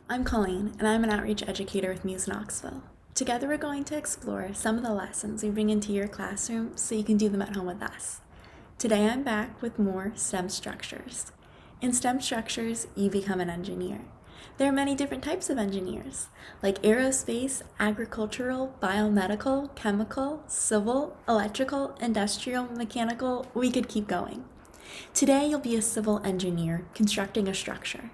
I'm Colleen, and I'm an outreach educator with Muse Knoxville. Together we're going to explore some of the lessons we bring into your classroom so you can do them at home with us. Today I'm back with more STEM structures. In STEM structures, you become an engineer. There are many different types of engineers, like aerospace, agricultural, biomedical, chemical, civil, electrical, industrial, mechanical, we could keep going. Today you'll be a civil engineer constructing a structure.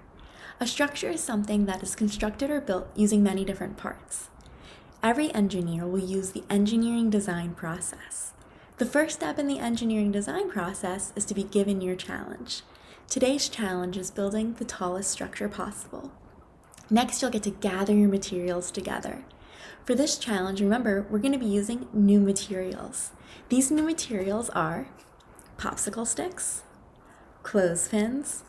A structure is something that is constructed or built using many different parts. Every engineer will use the engineering design process. The first step in the engineering design process is to be given your challenge. Today's challenge is building the tallest structure possible. Next, you'll get to gather your materials together. For this challenge, remember, we're going to be using new materials. These new materials are popsicle sticks, clothespins,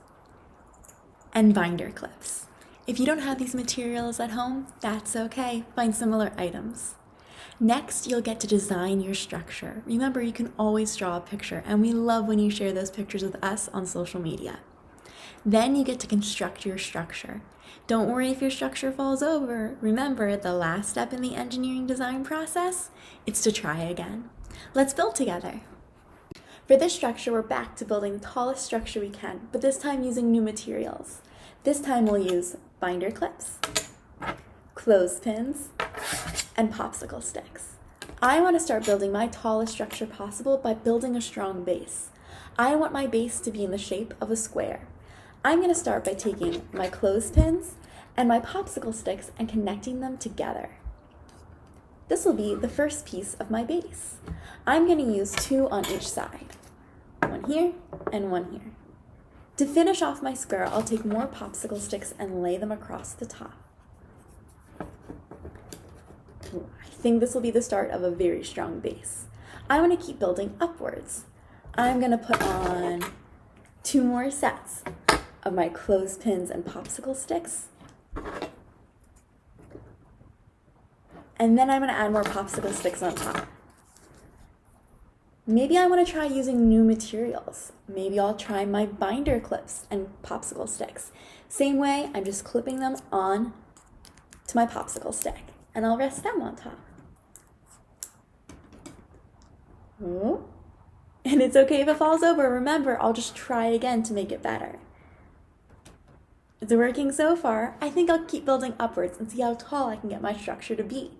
and binder clips. If you don't have these materials at home, that's okay. Find similar items. Next, you'll get to design your structure. Remember, you can always draw a picture, and we love when you share those pictures with us on social media. Then you get to construct your structure. Don't worry if your structure falls over. Remember, the last step in the engineering design process, it's to try again. Let's build together. For this structure, we're back to building the tallest structure we can, but this time using new materials. This time we'll use binder clips, clothespins, and popsicle sticks. I want to start building my tallest structure possible by building a strong base. I want my base to be in the shape of a square. I'm going to start by taking my clothespins and my popsicle sticks and connecting them together. This will be the first piece of my base. I'm going to use 2 on each side. One here and one here. To finish off my square, I'll take more popsicle sticks and lay them across the top. I think this will be the start of a very strong base. I want to keep building upwards. I'm going to put on 2 more sets of my clothespins and popsicle sticks. And then I'm going to add more popsicle sticks on top. Maybe I want to try using new materials. Maybe I'll try my binder clips and popsicle sticks. Same way, I'm just clipping them on to my popsicle stick, and I'll rest them on top. Oh. And it's okay if it falls over. Remember, I'll just try again to make it better. It's working so far. I think I'll keep building upwards and see how tall I can get my structure to be.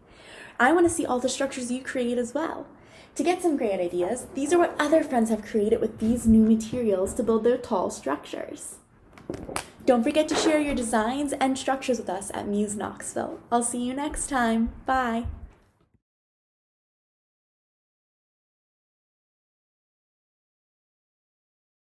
I want to see all the structures you create as well. To get some great ideas, these are what other friends have created with these new materials to build their tall structures. Don't forget to share your designs and structures with us at Muse Knoxville. I'll see you next time. Bye.